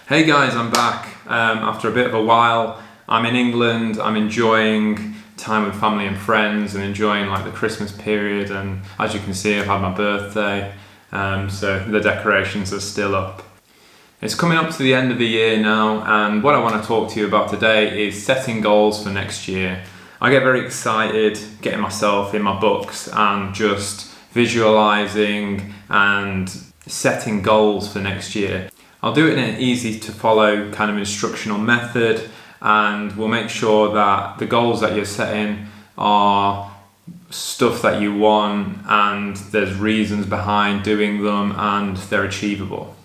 Hey guys, I'm back after a bit of a while. I'm in England. I'm enjoying time with family and friends and enjoying like the Christmas period, and as you can see, I've had my birthday, so the decorations are still up. It's coming up to the end of the year now, and what I want to talk to you about today is setting goals for next year. I get very excited getting myself in my books and just visualizing and setting goals for next year. I'll do it in an easy to follow kind of instructional method, and we'll make sure that the goals that you're setting are stuff that you want and there's reasons behind doing them and they're achievable.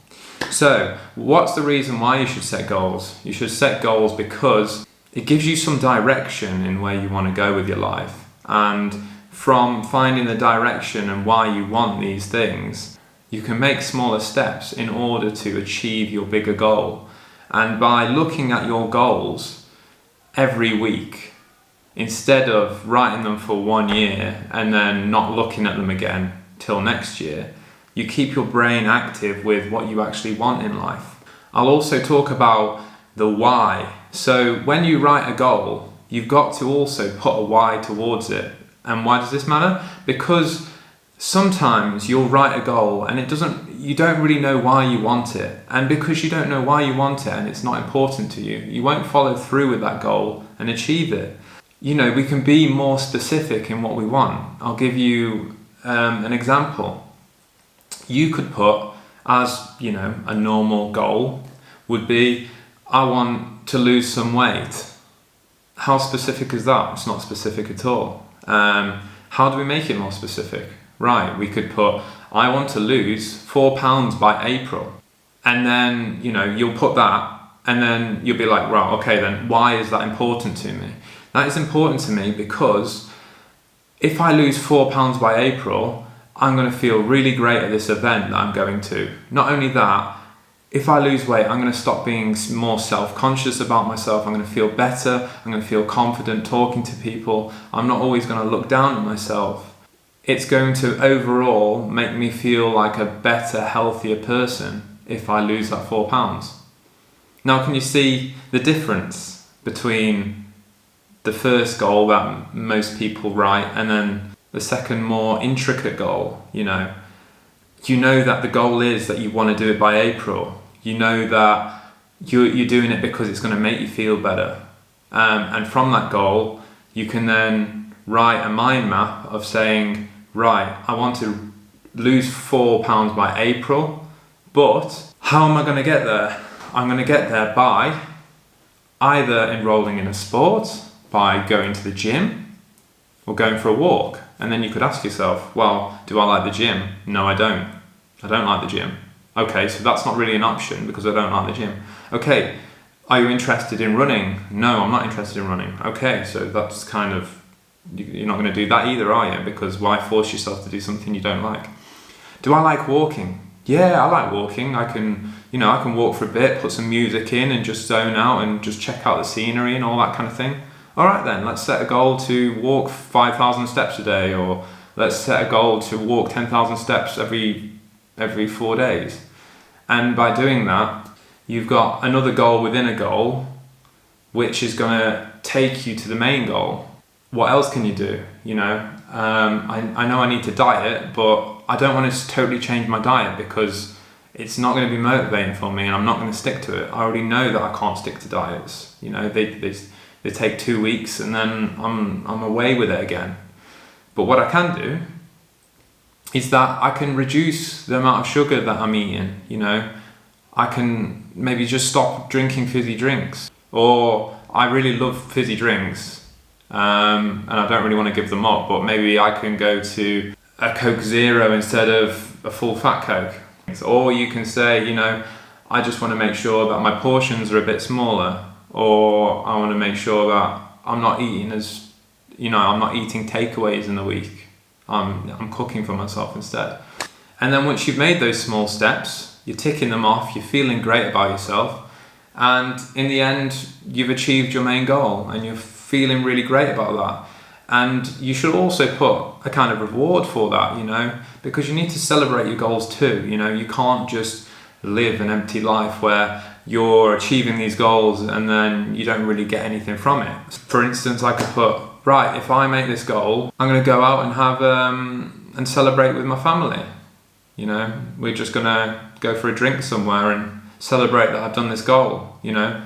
So what's the reason why you should set goals? You should set goals because it gives you some direction in where you want to go with your life, and from finding the direction and why you want these things, you can make smaller steps in order to achieve your bigger goal. And by looking at your goals every week, instead of writing them for 1 year and then not looking at them again till next year, you keep your brain active with what you actually want in life. I'll also talk about the why. So when you write a goal, you've got to also put a why towards it. And why does this matter? Because sometimes you'll write a goal and you don't really know why you want it. And because you don't know why you want it and it's not important to you, you won't follow through with that goal and achieve it. You know, we can be more specific in what we want. I'll give you an example. You could put, as you know, a normal goal would be, I want to lose some weight. How specific is that? It's not specific at all. How do we make it more specific? Right, we could put, I want to lose 4 pounds by April. And then, you know, you'll put that and then you'll be like, right, okay, then why is that important to me? That is important to me because if I lose 4 pounds by April, I'm going to feel really great at this event that I'm going to. Not only that, if I lose weight, I'm going to stop being more self-conscious about myself. I'm going to feel better. I'm going to feel confident talking to people. I'm not always going to look down at myself. It's going to overall make me feel like a better, healthier person if I lose that 4 pounds. Now, can you see the difference between the first goal that most people write and then the second more intricate goal? You know that the goal is that you want to do it by April. You know that you're doing it because it's going to make you feel better. And from that goal, you can then write a mind map of saying, right, I want to lose 4 pounds by April, but how am I going to get there? I'm going to get there by either enrolling in a sport, by going to the gym, or going for a walk. And then you could ask yourself, well, do I like the gym? No, I don't. I don't like the gym. Okay, so that's not really an option because I don't like the gym. Okay, are you interested in running? No, I'm not interested in running. Okay, so that's kind of, you're not going to do that either, are you? Because why force yourself to do something you don't like? Do I like walking? Yeah, I like walking. I can walk for a bit, put some music in and just zone out and just check out the scenery and all that kind of thing. All right then, let's set a goal to walk 5,000 steps a day, or let's set a goal to walk 10,000 steps every 4 days. And by doing that, you've got another goal within a goal, which is going to take you to the main goal. What else can you do? I know I need to diet, but I don't want to totally change my diet because it's not going to be motivating for me and I'm not going to stick to it. I already know that I can't stick to diets. They take 2 weeks and then I'm away with it again. But what I can do is that I can reduce the amount of sugar that I'm eating. I can maybe just stop drinking fizzy drinks, or I really love fizzy drinks. And I don't really want to give them up, but maybe I can go to a Coke Zero instead of a full fat Coke. Or you can say, I just want to make sure that my portions are a bit smaller, or I want to make sure that I'm not eating I'm not eating takeaways in the week. I'm cooking for myself instead. And then once you've made those small steps, you're ticking them off, you're feeling great about yourself, and in the end, you've achieved your main goal and you're feeling really great about that. And you should also put a kind of reward for that, because you need to celebrate your goals too. You can't just live an empty life where you're achieving these goals and then you don't really get anything from it. For instance, I could put, right, if I make this goal, I'm going to go out and have and celebrate with my family. You know, we're just going to go for a drink somewhere and celebrate that I've done this goal, you know.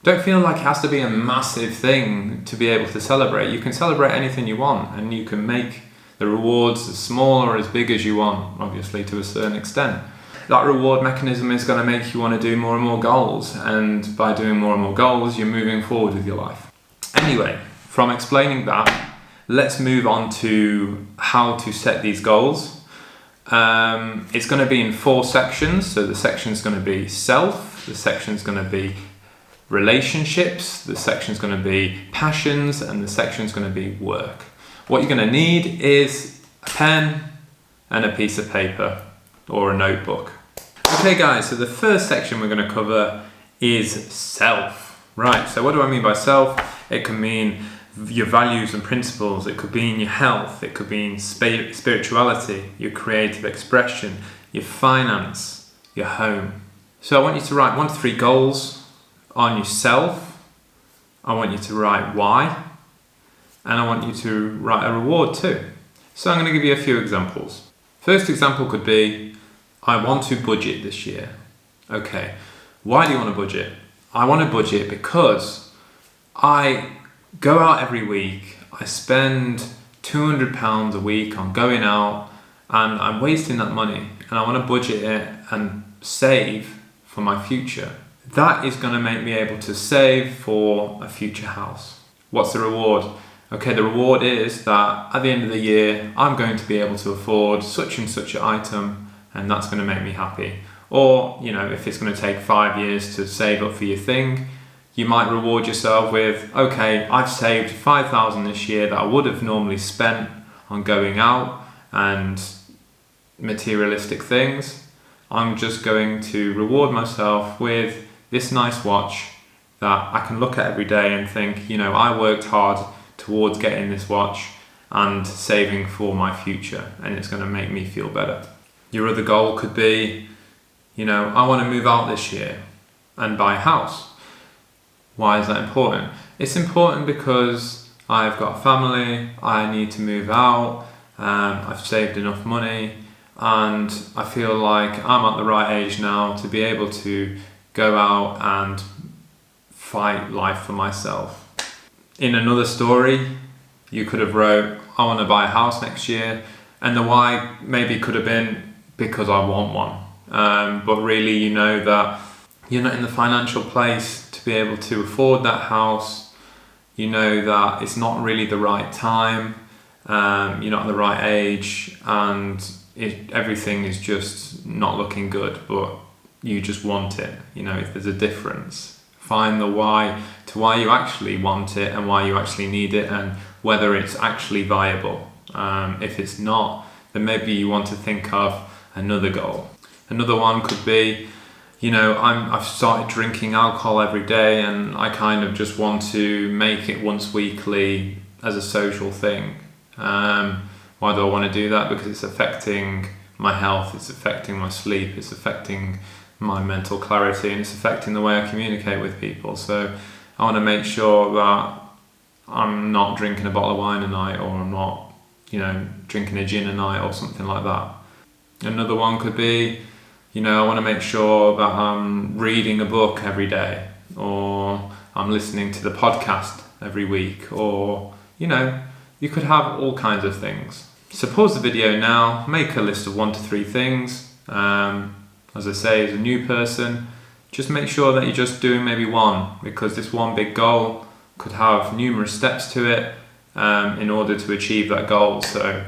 Don't feel like it has to be a massive thing to be able to celebrate. You can celebrate anything you want, and you can make the rewards as small or as big as you want, obviously to a certain extent. That reward mechanism is going to make you want to do more and more goals, and by doing more and more goals, you're moving forward with your life. Anyway, from explaining that, let's move on to how to set these goals. It's going to be in 4 sections. So the section is going to be self, the section is going to be relationships, the section is going to be passions, and the section is going to be work. What you're going to need is a pen and a piece of paper or a notebook. Okay guys, so the first section we're going to cover is self. Right, so what do I mean by self? It can mean your values and principles, it could be in your health, it could be in spirituality, your creative expression, your finance, your home. So I want you to write 1 to 3 goals on yourself. I want you to write why, and I want you to write a reward too. So I'm going to give you a few examples. First example could be, I want to budget this year. Okay, why do you want to budget? I want to budget because I go out every week, I spend £200 a week on going out, and I'm wasting that money, and I want to budget it and save for my future. That is going to make me able to save for a future house. What's the reward? Okay, the reward is that at the end of the year, I'm going to be able to afford such and such an item, and that's going to make me happy. Or, you know, if it's going to take 5 years to save up for your thing, you might reward yourself with, okay, I've saved 5,000 this year that I would have normally spent on going out and materialistic things. I'm just going to reward myself with this nice watch that I can look at every day and think, you know, I worked hard towards getting this watch and saving for my future, and it's going to make me feel better. Your other goal could be, you know, I want to move out this year and buy a house. Why is that important? It's important because I've got a family, I need to move out, I've saved enough money, and I feel like I'm at the right age now to be able to go out and fight life for myself. In another story, you could have wrote, I want to buy a house next year, and the why maybe could have been because I want one. But really, you know that you're not in the financial place to be able to afford that house. You know that it's not really the right time, you're not the right age, and everything is just not looking good, but you just want it. You know, if there's a difference, find the why to why you actually want it and why you actually need it, and whether it's actually viable. If it's not, then maybe you want to think of another goal. Another one could be, you know, I've started drinking alcohol every day, and I kind of just want to make it once weekly as a social thing. Why do I want to do that? Because it's affecting my health, it's affecting my sleep, it's affecting my mental clarity, and it's affecting the way I communicate with people. So I want to make sure that I'm not drinking a bottle of wine a night, or I'm not, you know, drinking a gin a night or something like that. Another one could be, you know, I want to make sure that I'm reading a book every day, or I'm listening to the podcast every week, or, you know, you could have all kinds of things. So pause the video now, make a list of 1 to 3 things. As I say, as a new person, just make sure that you're just doing maybe one, because this one big goal could have numerous steps to it in order to achieve that goal. So,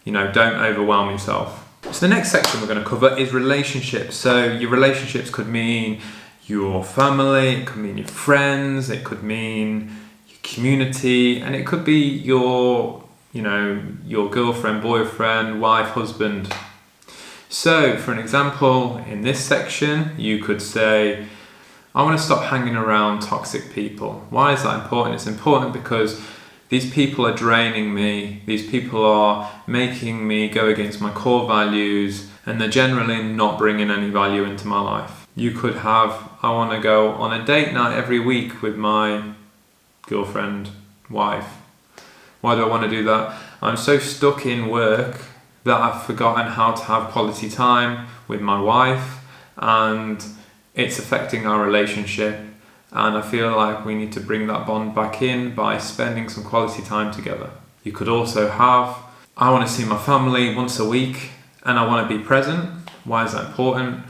you know, don't overwhelm yourself. So the next section we're going to cover is relationships. So your relationships could mean your family, it could mean your friends, it could mean your community, and it could be your, you know, your girlfriend, boyfriend, wife, husband. So for an example, in this section, you could say, I want to stop hanging around toxic people. Why is that important? It's important because these people are draining me, these people are making me go against my core values, and they're generally not bringing any value into my life. You could have, I want to go on a date night every week with my girlfriend, wife. Why do I want to do that? I'm so stuck in work that I've forgotten how to have quality time with my wife, and it's affecting our relationship. And I feel like we need to bring that bond back in by spending some quality time together. You could also have, I want to see my family once a week and I want to be present. Why is that important?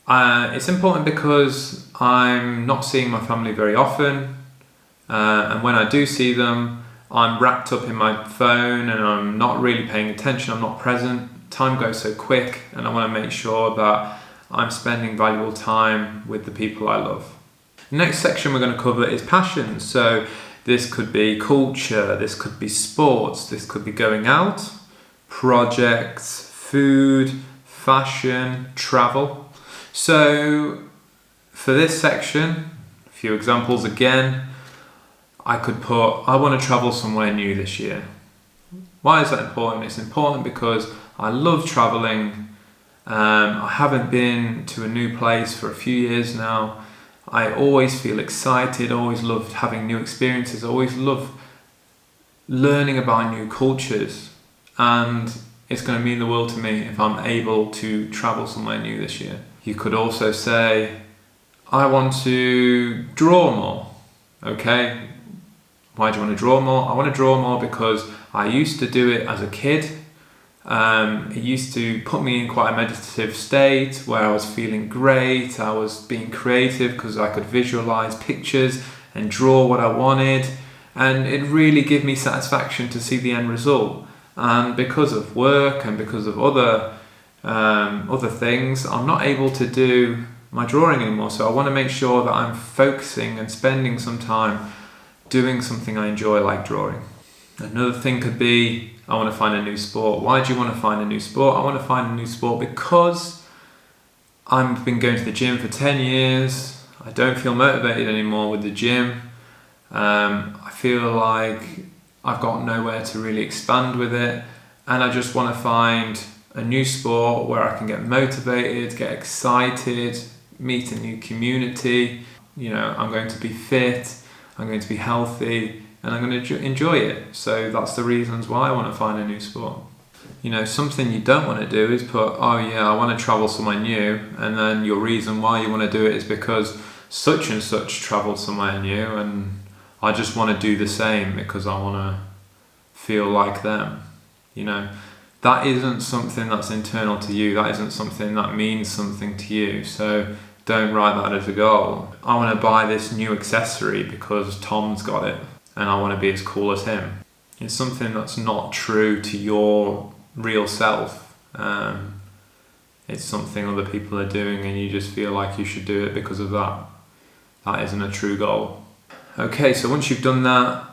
It's important because I'm not seeing my family very often. And when I do see them, I'm wrapped up in my phone and I'm not really paying attention, I'm not present. Time goes so quick, and I want to make sure that I'm spending valuable time with the people I love. The next section we're going to cover is passions. So this could be culture, this could be sports, this could be going out, projects, food, fashion, travel. So for this section, a few examples again. I could put, I want to travel somewhere new this year. Why is that important? It's important because I love traveling. I haven't been to a new place for a few years now. I always feel excited, always love having new experiences, always love learning about new cultures. And it's going to mean the world to me if I'm able to travel somewhere new this year. You could also say, I want to draw more. Okay. Why do you want to draw more? I want to draw more because I used to do it as a kid. It used to put me in quite a meditative state where I was feeling great. I was being creative because I could visualize pictures and draw what I wanted. And it really gave me satisfaction to see the end result. And because of work and because of other things, I'm not able to do my drawing anymore. So I want to make sure that I'm focusing and spending some time doing something I enjoy, like drawing. Another thing could be, I want to find a new sport. Why do you want to find a new sport? I want to find a new sport because I've been going to the gym for 10 years. I don't feel motivated anymore with the gym. I feel like I've got nowhere to really expand with it. And I just want to find a new sport where I can get motivated, get excited, meet a new community. You know, I'm going to be fit, I'm going to be healthy, and I'm going to enjoy it. So that's the reasons why I want to find a new sport. You know, something you don't want to do is put, oh yeah, I want to travel somewhere new, and then your reason why you want to do it is because such and such travelled somewhere new, and I just want to do the same because I want to feel like them. You know, that isn't something that's internal to you. That isn't something that means something to you. So don't write that as a goal. I want to buy this new accessory because Tom's got it and I want to be as cool as him. It's something that's not true to your real self. It's something other people are doing and you just feel like you should do it because of that. That isn't a true goal. Okay, so once you've done that,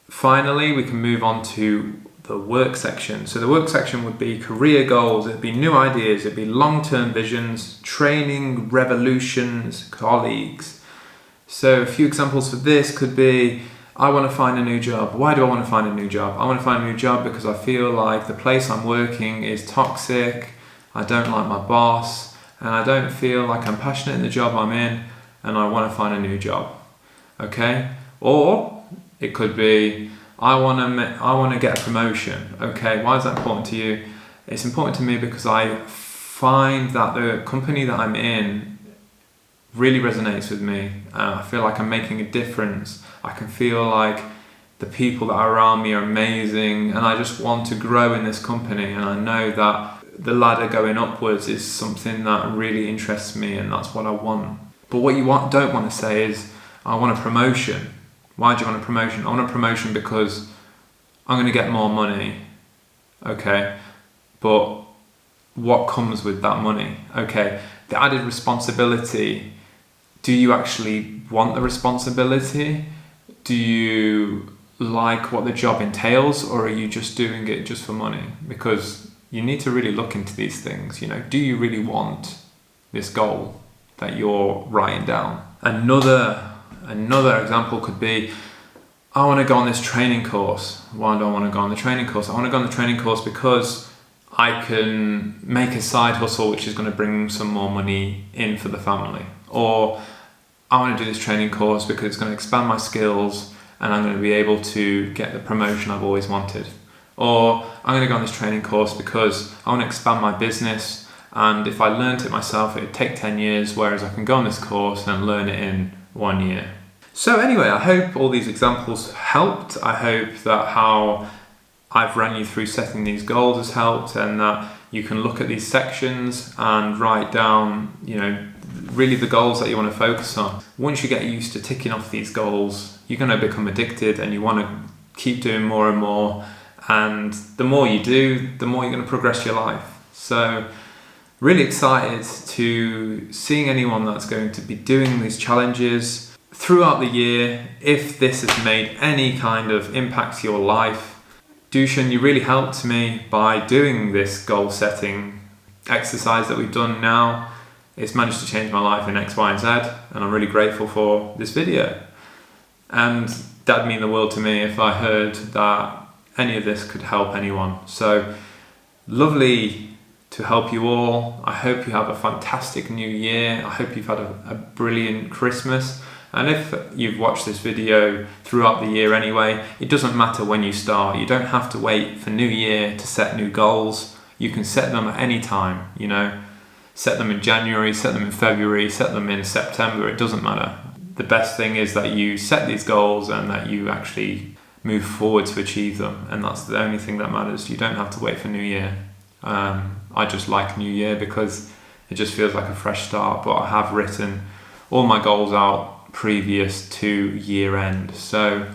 finally we can move on to the work section. So the work section would be career goals, it'd be new ideas, it'd be long-term visions, training, revolutions, colleagues. So a few examples for this could be, I want to find a new job. Why do I want to find a new job? I want to find a new job because I feel like the place I'm working is toxic, I don't like my boss, and I don't feel like I'm passionate in the job I'm in, and I want to find a new job. Okay? Or it could be, I want to get a promotion. Okay, why is that important to you? It's important to me because I find that the company that I'm in really resonates with me. I feel like I'm making a difference. I can feel like the people that are around me are amazing, and I just want to grow in this company, and I know that the ladder going upwards is something that really interests me, and that's what I want. But what you don't want to say is, I want a promotion. Why do you want a promotion? I want a promotion because I'm going to get more money. Okay, but what comes with that money? Okay, the added responsibility. Do you actually want the responsibility? Do you like what the job entails, or are you just doing it just for money? Because you need to really look into these things. You know, do you really want this goal that you're writing down? Another example could be, I want to go on this training course. Why do I want to go on the training course? I want to go on the training course because I can make a side hustle which is going to bring some more money in for the family. Or I want to do this training course because it's going to expand my skills and I'm going to be able to get the promotion I've always wanted. Or I'm going to go on this training course because I want to expand my business, and if I learnt it myself it would take 10 years, whereas I can go on this course and learn it in 1 year. So anyway, I hope all these examples helped. I hope that how I've ran you through setting these goals has helped, and that you can look at these sections and write down, really the goals that you want to focus on. Once you get used to ticking off these goals, you're going to become addicted and you want to keep doing more and more. And the more you do, the more you're going to progress your life. So really excited to seeing anyone that's going to be doing these challenges throughout the year. If this has made any kind of impact to your life, Dushan, you really helped me by doing this goal setting exercise that we've done now. It's managed to change my life in X, Y, and Z, and I'm really grateful for this video. And that'd mean the world to me if I heard that any of this could help anyone. So lovely to help you all. I hope you have a fantastic new year. I hope you've had a brilliant Christmas. And if you've watched this video throughout the year anyway, it doesn't matter when you start. You don't have to wait for New Year to set new goals. You can set them at any time, Set them in January, set them in February, set them in September, it doesn't matter. The best thing is that you set these goals and that you actually move forward to achieve them. And that's the only thing that matters. You don't have to wait for New Year. I just like New Year because it just feels like a fresh start, but I have written all my goals out previous to year end. So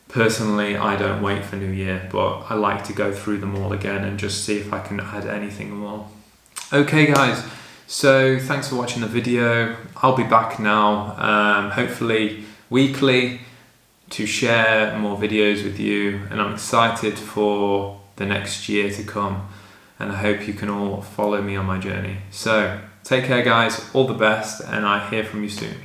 personally, I don't wait for New Year, but I like to go through them all again and just see if I can add anything more. Okay guys, so thanks for watching the video. I'll be back now, hopefully weekly, to share more videos with you, and I'm excited for the next year to come, and I hope you can all follow me on my journey. So take care guys, all the best, and I hear from you soon.